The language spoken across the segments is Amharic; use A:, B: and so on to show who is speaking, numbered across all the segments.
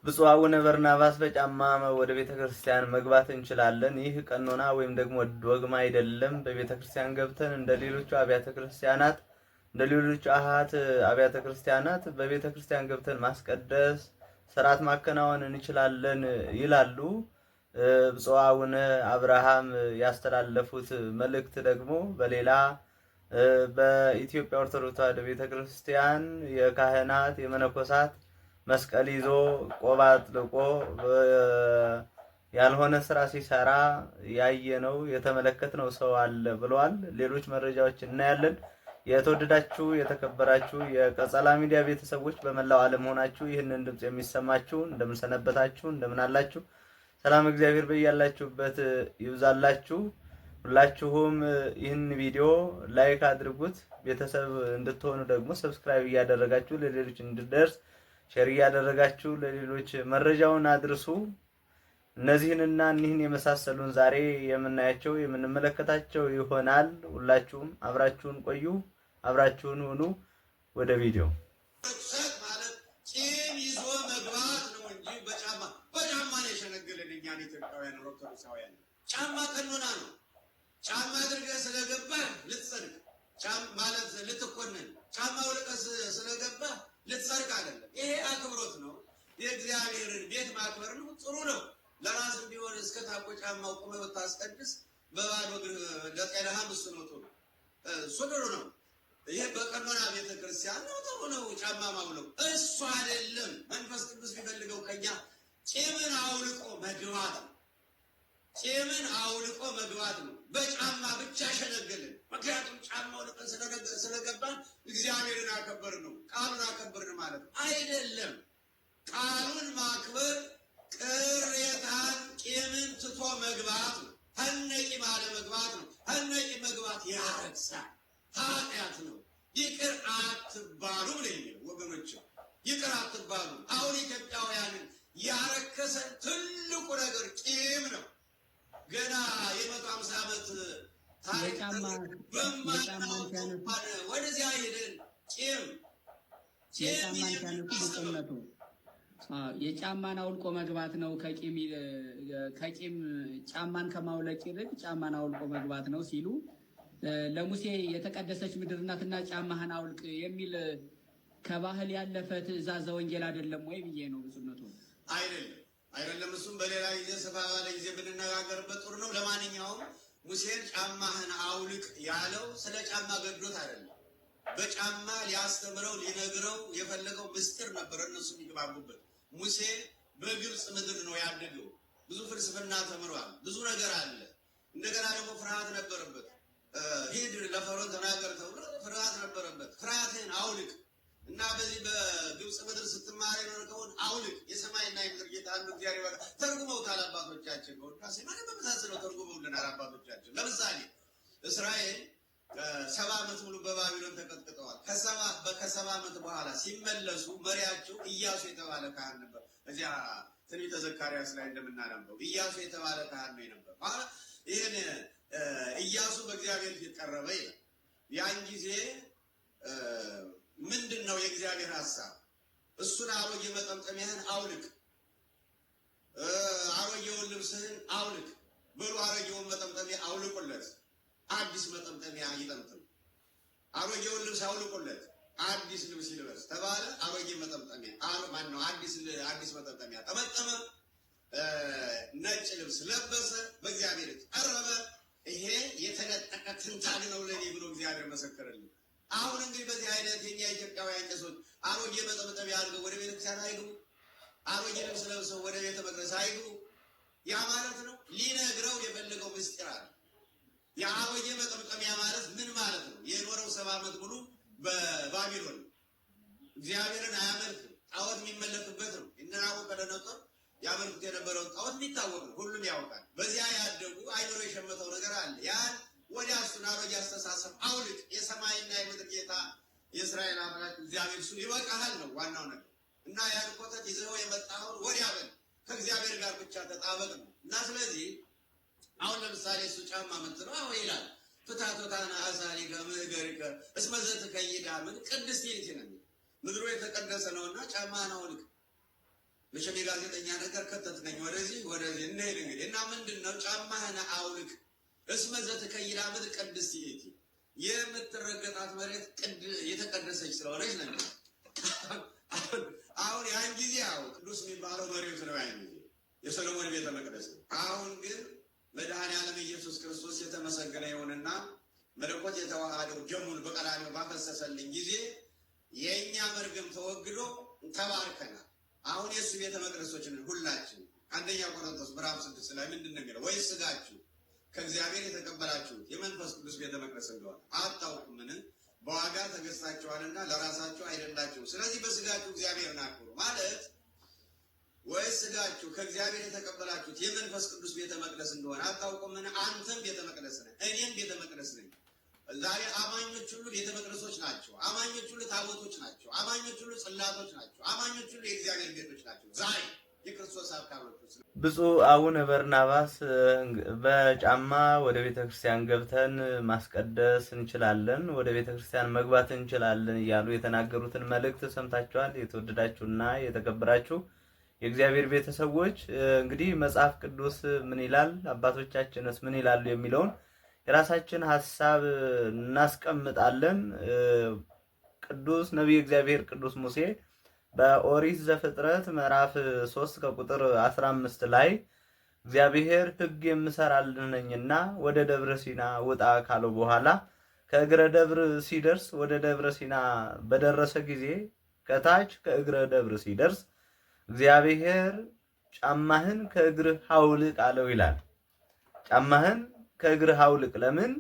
A: ብፁዕ አቡነ በርናባስ በጫማ ወደ ቤተ ክርስቲያን መግባት እንችላለን? ይህ ቀኖና ወይም ደግሞ ዶግማ አይደለም። በቤተ ክርስቲያን ገብተን እንደ ሌሎቹ አሃት አብያተ ክርስቲያናት በቤተ ክርስቲያን ገብተን ማስቀደስ፣ ስርዓት ማከናወን እንችላለን ይላሉ። ብፁዕ አቡነ አብርሃም ያስተላለፉት መልእክት ደግሞ በሌላ በኢትዮጵያ ኦርቶዶክስ ተዋሕዶ ቤተ ክርስቲያን የካህናት የመነኮሳት መስቀል ይዞ ቆብ አጥልቆ ያልሆነ ስራ ሲሰራ ያየነው የተመለከትነው ሰው አለ ብለዋል። ሌሎች መረጃዎች እናያለን። የተወደዳችሁ የተከበራችሁ የቀጸላ ሚዲያ ቤተሰቦች በመላው ዓለም ሆናችሁ ይህንን ድምጽ የሚሰማችሁ እንደምን ሰነበታችሁ? እንደምን አላችሁ? ሰላም እግዚአብሔር በያላችሁበት ይብዛላችሁ። ሁላችሁም ይህን ቪዲዮ ላይክ አድርጉት። ቤተሰብ እንድትሆኑ ደግሞ ሰብስክራይብ እያደረጋችሁ ለሌሎች እንዲደርስ ሼር እያደረጋችሁ ለሌሎች መረጃውን አድርሱ። እነዚህንና እኒህን የመሳሰሉን ዛሬ የምናያቸው የምንመለከታቸው ይሆናል። ሁላችሁም አብራችሁን ቆዩ፣ አብራችሁን ሁኑ። ወደ ቪዲዮ
B: ማለት ቂም ይዞ መግባት ነው እንጂ በጫማ ነው የሸነገለን እኛን ኢትዮጵያውያን ኦርቶዶክሳውያን። ጫማ ቀኖና ነው። ጫማ አድርገህ ስለገባህ ልትጸድቅ ማለት ልትኮነን፣ ጫማ ውልቀህ ስለገባህ ልትሰርቅ አይደለም። ይሄ አክብሮት ነው። የእግዚአብሔርን ቤት ማክበር ነው። ጥሩ ነው። ለራስም ቢሆን እስከ ታቆ ጫማው ቆመ ብታስቀድስ በባዶ እግር ለጤናህም እሱ ነው ጥሩ፣ እሱ ጥሩ ነው። ይሄ በቀኖና ቤተክርስቲያን ነው ጥሩ ነው። ጫማ ማውለቅ እሱ አይደለም። መንፈስ ቅዱስ ቢፈልገው ከኛ ቂምን አውልቆ መግባት ነው። ቂምን አውልቆ መግባት ነው። በጫማ ብቻ ሸነገልን። ምክንያቱም ጫማው ልቀን ስለገባን እግዚአብሔርን አከበር ነው፣ ቃሉን አከበርን ማለት ነው አይደለም። ቃሉን ማክበር ቅሬታን ቂምን ትቶ መግባት ነው። ሀነቂም አለ መግባት ነው። ሀነቂ መግባት ያረክሳል፣ ኃጢአት ነው። ይቅር አትባሉ ነው የሚለው ወገኖች፣ ይቅር አትባሉ። አሁን ኢትዮጵያውያንን ያረከሰ ትልቁ ነገር ቂም ነው። ገና የ150 ዓመት ታሪክ ወደዚያ ሄደን ቂም
C: የጫማን አውልቆ መግባት ነው። ከቂም ጫማን ከማውለቅ ይልቅ ጫማን አውልቆ መግባት ነው ሲሉ ለሙሴ የተቀደሰች ምድር ናትና ጫማህን አውልቅ የሚል ከባህል ያለፈ ትእዛዘ ወንጌል አይደለም ወይ ብዬ ነው። ብፁዕነቱ
B: አይደለም። እሱም በሌላ ጊዜ ሰፋ ባለ ጊዜ ብንነጋገርበት ጥሩ ነው። ለማንኛውም ሙሴን ጫማህን አውልቅ ያለው ስለ ጫማ ገዶት አይደለም። በጫማ ሊያስተምረው ሊነግረው የፈለገው ምስጢር ነበር፣ እነሱ የሚግባቡበት። ሙሴ በግብፅ ምድር ነው ያደገው። ብዙ ፍልስፍና ተምሯል። ብዙ ነገር አለ። እንደገና ደግሞ ፍርሃት ነበረበት። ሂድ ለፈርዖን ተናገር ተብሎ ፍርሃት ነበረበት። ፍርሃትህን አውልቅ እና በዚህ በግብፅ ምድር ስትማር የኖርከውን አውልቅ። የሰማይና የምድር ጌታ አንዱ እግዚአብሔር በቃ ተርጉመውታል አባቶቻችን። በውዳሴ ማለት በመሳሰለው ተርጉመውልናል አባቶቻችን። ለምሳሌ እስራኤል 70 ዓመት ሙሉ በባቢሎን ተቀጥቅጠዋል። ከሰባ ዓመት በኋላ ሲመለሱ መሪያቸው ኢያሱ የተባለ ካህን ነበር። እዚያ ትንቢተ ዘካርያስ ላይ እንደምናነበው ኢያሱ የተባለ ካህን ነው የነበር። ይህን ኢያሱ በእግዚአብሔር ፊት ቀረበ ይላል። ያን ጊዜ ምንድን ነው የእግዚአብሔር ሐሳብ? እሱን አሮጌ መጠምጠሚያህን አውልቅ፣ አሮጌውን ልብስህን አውልቅ ብሎ አሮጌውን መጠምጠሚያ አውልቁለት፣ አዲስ መጠምጠሚያ ይጠምጥም። አሮጌውን ልብስ አውልቁለት፣ አዲስ ልብስ ይልበስ ተባለ። አሮጌ መጠምጠሚያ ማነው? አዲስ መጠምጠሚያ ጠመጠመ፣ ነጭ ልብስ ለበሰ፣ በእግዚአብሔር ቀረበ። ይሄ የተነጠቀ ትንታግ ነው ለኔ ብሎ እግዚአብሔር መሰከረልኝ። አሁን እንግዲህ በዚህ አይነት የኛ ኢትዮጵያውያን ቄሶች አሮጌ መጠምጠሚያ አድርገው ወደ ቤተክርስቲያን አይግቡ፣ አሮጌ ልብስ ለብሰው ወደ ቤተ መቅደስ አይግቡ። ያ ማለት ነው ሊነግረው የፈለገው ምስጢር አለ። የአሮጌ መጠምጠሚያ ማለት ምን ማለት ነው? የኖረው 70 ዓመት ሙሉ በባቢሎን እግዚአብሔርን አያመልክም፣ ጣዖት የሚመለክበት ነው። እነ ናቡከደነፆር ያመልኩት የነበረውን ጣዖት የሚታወቅ ነው፣ ሁሉም ያውቃል። በዚያ ያደጉ አይምሮ የሸመተው ነገር አለ። ያን ወዲያ እሱን አሮጌ አስተሳሰብ አውልቅ። የሰማይና የምድር ጌታ የእስራኤል አምላክ እግዚአብሔር እሱን ይበቃሃል ነው ዋናው ነገር። እና ያን ኮተት ይዘው የመጣውን ወዲያ በል፣ ከእግዚአብሔር ጋር ብቻ ተጣበቅ ነው። እና ስለዚህ አሁን ለምሳሌ እሱ ጫማ ምንትነው አሁን ይላል ፍታቶታና አሳሪከ ምእገሪከ እስመ ዘትከይዳ ምን ቅድስት ይእቲ ነው። ምድሩ የተቀደሰ ነውና ጫማህን አውልቅ። መቼም የጋዜጠኛ ነገር ከተትነኝ ወደዚህ እንሄድ እንግዲህ እና ምንድነው ጫማህን አውልቅ እስመ ዘትከይዳ ምድር ቅድስት ይእቲ የምትረገጣት መሬት የተቀደሰች ስለሆነች ነው። አሁን ያን ጊዜ ቅዱስ የሚባለው መሬቱ ነው። ያን ጊዜ የሰሎሞን ቤተ መቅደስ ነው። አሁን ግን መድኃኔዓለም ኢየሱስ ክርስቶስ የተመሰገነ ይሁንና መለኮት የተዋሃደው ደሙን በቀራንዮ ባፈሰሰልኝ ጊዜ የእኛ መርገም ተወግዶ ተባርከናል። አሁን የእሱ ቤተ መቅደሶች ነን ሁላችን። አንደኛ ቆሮንቶስ ምዕራፍ 6 ላይ ምንድን ነው የሚለው? ወይስ ሥጋችሁ ከእግዚአብሔር የተቀበላችሁት የመንፈስ ቅዱስ ቤተ መቅደስ እንደሆነ አታውቁምን? በዋጋ ተገዝታችኋልና ለራሳችሁ አይደላችሁም። ስለዚህ በሥጋችሁ እግዚአብሔርን አክብሩ ማለት ወይስ ሥጋችሁ ከእግዚአብሔር የተቀበላችሁት የመንፈስ ቅዱስ ቤተ መቅደስ እንደሆነ አታውቁምን? አንተም ቤተ መቅደስ ነህ፣ እኔም ቤተ መቅደስ ነኝ። ዛሬ አማኞች ሁሉ ቤተ መቅደሶች ናቸው። አማኞች ሁሉ ታቦቶች ናቸው። አማኞች ሁሉ ጽላቶች ናቸው። አማኞች ሁሉ የእግዚአብሔር ቤቶች ናቸው። ዛሬ የክርስቶስ አካሎች።
A: ብፁዕ አቡነ በርናባስ በጫማ ወደ ቤተ ክርስቲያን ገብተን ማስቀደስ እንችላለን፣ ወደ ቤተ ክርስቲያን መግባት እንችላለን እያሉ የተናገሩትን መልእክት ሰምታችኋል። የተወደዳችሁና የተከበራችሁ የእግዚአብሔር ቤተሰቦች እንግዲህ መጽሐፍ ቅዱስ ምን ይላል፣ አባቶቻችንስ ምን ይላሉ የሚለውን የራሳችን ሐሳብ እናስቀምጣለን። ቅዱስ ነቢይ እግዚአብሔር ቅዱስ ሙሴ በኦሪት ዘፍጥረት ምዕራፍ 3 ከቁጥር 15 ላይ እግዚአብሔር ሕግ የምሰራልህ ነኝና ወደ ደብረ ሲና ውጣ ካለው በኋላ ከእግረ ደብር ሲደርስ ወደ ደብረ ሲና በደረሰ ጊዜ ከታች ከእግረ ደብር ሲደርስ እግዚአብሔር ጫማህን ከእግርህ አውልቅ አለው ይላል። ጫማህን ከእግርህ አውልቅ። ለምን?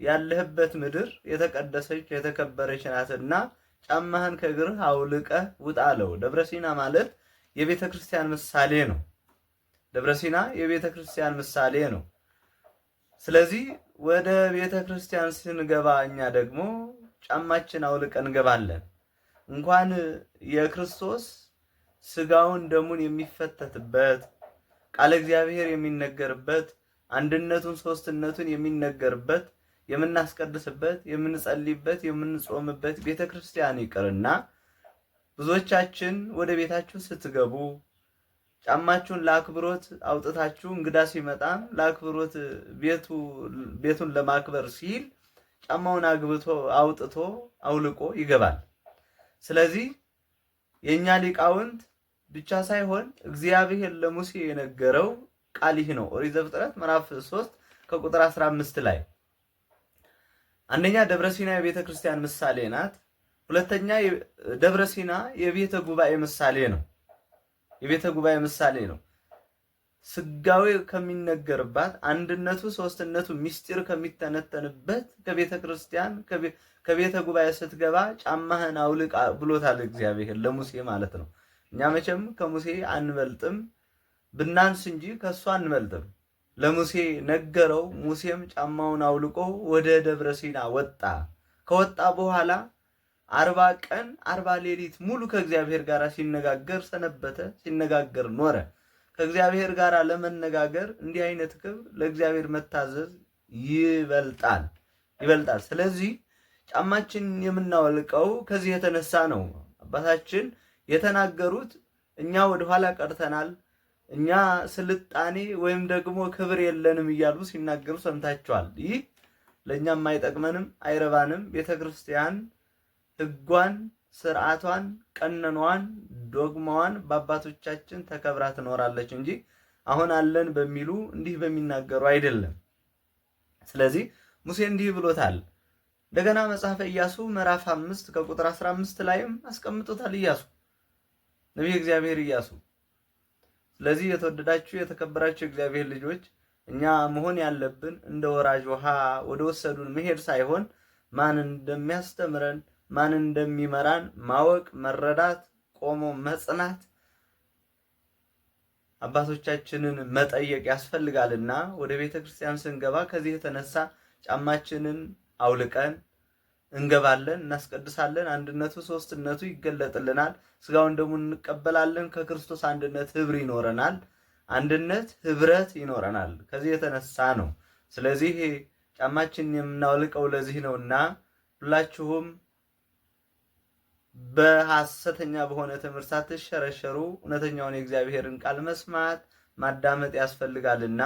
A: ያለህበት ምድር የተቀደሰች የተከበረች ናትና ጫማህን ከእግርህ አውልቀህ ውጣ አለው። ደብረ ሲና ማለት የቤተ ክርስቲያን ምሳሌ ነው። ደብረ ሲና የቤተ ክርስቲያን ምሳሌ ነው። ስለዚህ ወደ ቤተ ክርስቲያን ስንገባ እኛ ደግሞ ጫማችን አውልቀን እንገባለን። እንኳን የክርስቶስ ስጋውን ደሙን የሚፈተትበት ቃለ እግዚአብሔር የሚነገርበት አንድነቱን ሶስትነቱን የሚነገርበት የምናስቀድስበት የምንጸልይበት የምንጾምበት ቤተክርስቲያን ይቅርና ብዙዎቻችን ወደ ቤታችሁ ስትገቡ ጫማችሁን ለአክብሮት አውጥታችሁ እንግዳ ሲመጣም ለአክብሮት ቤቱን ለማክበር ሲል ጫማውን አውጥቶ አውልቆ ይገባል። ስለዚህ የኛ ሊቃውንት ብቻ ሳይሆን እግዚአብሔር ለሙሴ የነገረው ቃል ይህ ነው። ኦሪት ዘፍጥረት ምዕራፍ 3 ከቁጥር 15 ላይ አንደኛ ደብረ ሲና የቤተ ክርስቲያን ምሳሌ ናት። ሁለተኛ ደብረ ሲና የቤተ ጉባኤ ምሳሌ ነው። የቤተ ጉባኤ ምሳሌ ነው። ስጋዌ ከሚነገርባት አንድነቱ ሶስትነቱ ምስጢር ከሚተነተንበት ከቤተ ክርስቲያን ከቤተ ጉባኤ ስትገባ ጫማህን አውልቅ ብሎታል እግዚአብሔር ለሙሴ ማለት ነው። እኛ መቼም ከሙሴ አንበልጥም፣ ብናንስ እንጂ ከሱ አንበልጥም። ለሙሴ ነገረው። ሙሴም ጫማውን አውልቆ ወደ ደብረ ሲና ወጣ። ከወጣ በኋላ 40 ቀን 40 ሌሊት ሙሉ ከእግዚአብሔር ጋር ሲነጋገር ሰነበተ፣ ሲነጋገር ኖረ። ከእግዚአብሔር ጋር ለመነጋገር እንዲህ አይነት ክብር ለእግዚአብሔር መታዘዝ ይበልጣል። ስለዚህ ጫማችን የምናወልቀው ከዚህ የተነሳ ነው። አባታችን የተናገሩት እኛ ወደኋላ ቀርተናል፣ እኛ ስልጣኔ ወይም ደግሞ ክብር የለንም እያሉ ሲናገሩ ሰምታችኋል። ይህ ለእኛም አይጠቅመንም፣ አይረባንም። ቤተክርስቲያን ሕጓን፣ ስርዓቷን፣ ቀኖናዋን፣ ዶግማዋን በአባቶቻችን ተከብራ ትኖራለች እንጂ አሁን አለን በሚሉ እንዲህ በሚናገሩ አይደለም። ስለዚህ ሙሴ እንዲህ ብሎታል። እንደገና መጽሐፈ ኢያሱ ምዕራፍ 5 ከቁጥር 15 ላይም አስቀምጦታል ኢያሱ ነቢይ እግዚአብሔር ኢያሱ። ስለዚህ የተወደዳችሁ የተከበራችሁ እግዚአብሔር ልጆች እኛ መሆን ያለብን እንደ ወራጅ ውሃ ወደ ወሰዱን መሄድ ሳይሆን ማን እንደሚያስተምረን ማን እንደሚመራን ማወቅ፣ መረዳት፣ ቆሞ መጽናት፣ አባቶቻችንን መጠየቅ ያስፈልጋልና ወደ ቤተ ክርስቲያን ስንገባ ከዚህ የተነሳ ጫማችንን አውልቀን እንገባለን፣ እናስቀድሳለን። አንድነቱ ሶስትነቱ ይገለጥልናል። ስጋውን ደግሞ እንቀበላለን። ከክርስቶስ አንድነት ህብር ይኖረናል። አንድነት ህብረት ይኖረናል። ከዚህ የተነሳ ነው። ስለዚህ ጫማችንን የምናወልቀው ለዚህ ነውና ሁላችሁም በሐሰተኛ በሆነ ትምህርት ሳትሸረሸሩ እውነተኛውን የእግዚአብሔርን ቃል መስማት ማዳመጥ ያስፈልጋልና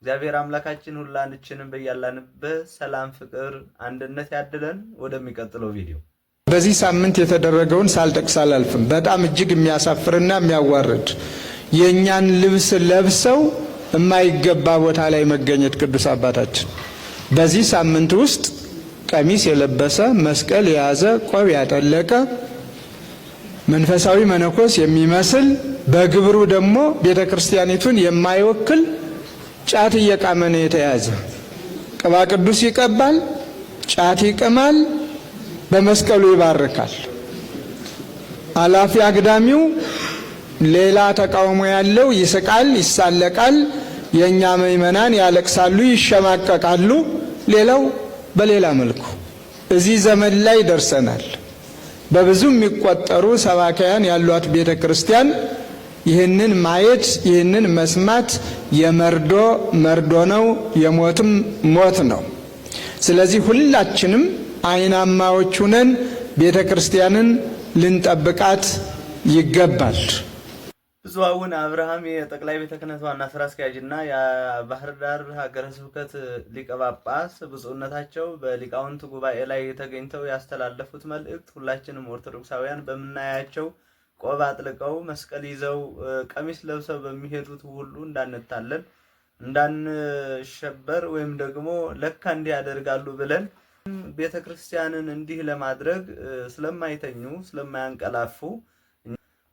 A: እግዚአብሔር አምላካችን ሁላችንም በያላንበት ሰላም፣ ፍቅር፣ አንድነት ያድለን። ወደሚቀጥለው ቪዲዮ
D: በዚህ ሳምንት የተደረገውን ሳልጠቅስ አላልፍም። በጣም እጅግ የሚያሳፍርና የሚያዋርድ የእኛን ልብስ ለብሰው የማይገባ ቦታ ላይ መገኘት ቅዱስ አባታችን በዚህ ሳምንት ውስጥ ቀሚስ የለበሰ መስቀል የያዘ ቆብ ያጠለቀ መንፈሳዊ መነኮስ የሚመስል በግብሩ ደግሞ ቤተ ክርስቲያኒቱን የማይወክል ጫት እየቃመ ነው የተያዘ። ቅባ ቅዱስ ይቀባል፣ ጫት ይቅማል፣ በመስቀሉ ይባርካል። አላፊ አግዳሚው ሌላ ተቃውሞ ያለው ይስቃል፣ ይሳለቃል። የእኛ ምእመናን ያለቅሳሉ፣ ይሸማቀቃሉ። ሌላው በሌላ መልኩ እዚህ ዘመን ላይ ደርሰናል። በብዙ የሚቆጠሩ ሰባካያን ያሏት ቤተ ክርስቲያን ይህንን ማየት ይህንን መስማት የመርዶ መርዶ ነው፣ የሞትም ሞት ነው። ስለዚህ ሁላችንም አይናማዎች ሆነን ቤተ ክርስቲያንን ልንጠብቃት ይገባል።
A: ብፁዕ አቡነ አብርሃም የጠቅላይ ቤተ ክህነት ዋና ስራ አስኪያጅና የባህር ዳር ሀገረ ስብከት ሊቀ ጳጳስ ብፁዕነታቸው በሊቃውንት ጉባኤ ላይ ተገኝተው ያስተላለፉት መልእክት ሁላችንም ኦርቶዶክሳውያን በምናያቸው ቆብ አጥልቀው መስቀል ይዘው ቀሚስ ለብሰው በሚሄዱት ሁሉ እንዳንታለን፣ እንዳንሸበር ወይም ደግሞ ለካ እንዲህ ያደርጋሉ ብለን ቤተ ክርስቲያንን እንዲህ ለማድረግ ስለማይተኙ ስለማያንቀላፉ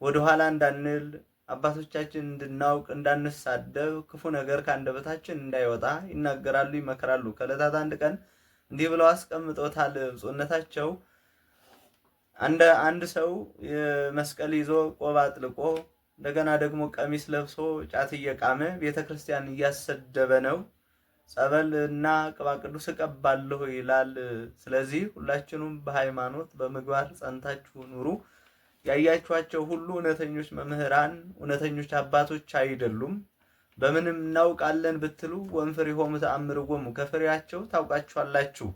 A: ወደኋላ እንዳንል አባቶቻችን እንድናውቅ እንዳንሳደብ ክፉ ነገር ከአንደበታችን እንዳይወጣ ይናገራሉ፣ ይመክራሉ። ከዕለታት አንድ ቀን እንዲህ ብለው አስቀምጠውታል ብፁዕነታቸው። አንድ ሰው መስቀል ይዞ ቆብ አጥልቆ እንደገና ደግሞ ቀሚስ ለብሶ ጫት እየቃመ ቤተ ክርስቲያን እያሰደበ ነው። ጸበልና ቅባ ቅዱስ እቀባለሁ ይላል። ስለዚህ ሁላችንም በሃይማኖት በምግባር ጸንታችሁ ኑሩ። ያያችኋቸው ሁሉ እውነተኞች መምህራን እውነተኞች አባቶች አይደሉም። በምንም እናውቃለን ብትሉ ወንፍሬሆሙ ተአምርዎሙ ከፍሬያቸው ታውቃቸዋላችሁ።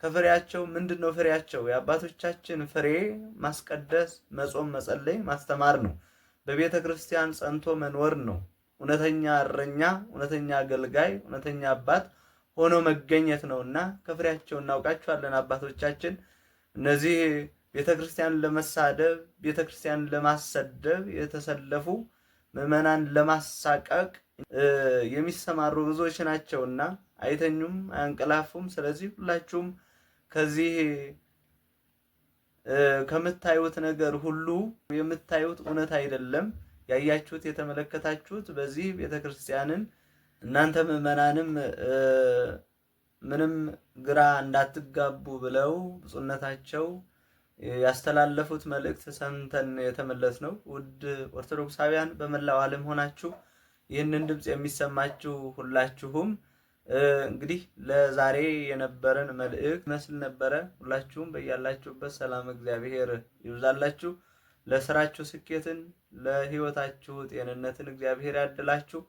A: ከፍሬያቸው ምንድነው? ፍሬያቸው የአባቶቻችን ፍሬ ማስቀደስ፣ መጾም፣ መጸለይ፣ ማስተማር ነው። በቤተ ክርስቲያን ጸንቶ መኖር ነው። እውነተኛ እረኛ፣ እውነተኛ አገልጋይ፣ እውነተኛ አባት ሆኖ መገኘት ነውና ከፍሬያቸው እናውቃቸዋለን። አባቶቻችን እነዚህ ቤተክርስቲያን ለመሳደብ ቤተክርስቲያን ለማሰደብ የተሰለፉ ምዕመናን ለማሳቀቅ የሚሰማሩ ብዙዎች ናቸውና አይተኙም፣ አያንቀላፉም። ስለዚህ ሁላችሁም ከዚህ ከምታዩት ነገር ሁሉ የምታዩት እውነት አይደለም። ያያችሁት የተመለከታችሁት በዚህ ቤተክርስቲያንን እናንተ ምዕመናንም ምንም ግራ እንዳትጋቡ ብለው ብፁዕነታቸው ያስተላለፉት መልእክት ሰምተን የተመለስ ነው። ውድ ኦርቶዶክሳውያን በመላው ዓለም ሆናችሁ ይህንን ድምጽ የሚሰማችሁ ሁላችሁም እንግዲህ ለዛሬ የነበረን መልእክት መስል ነበረ። ሁላችሁም በያላችሁበት ሰላም እግዚአብሔር ይብዛላችሁ። ለስራችሁ ስኬትን፣ ለህይወታችሁ ጤንነትን እግዚአብሔር ያድላችሁ።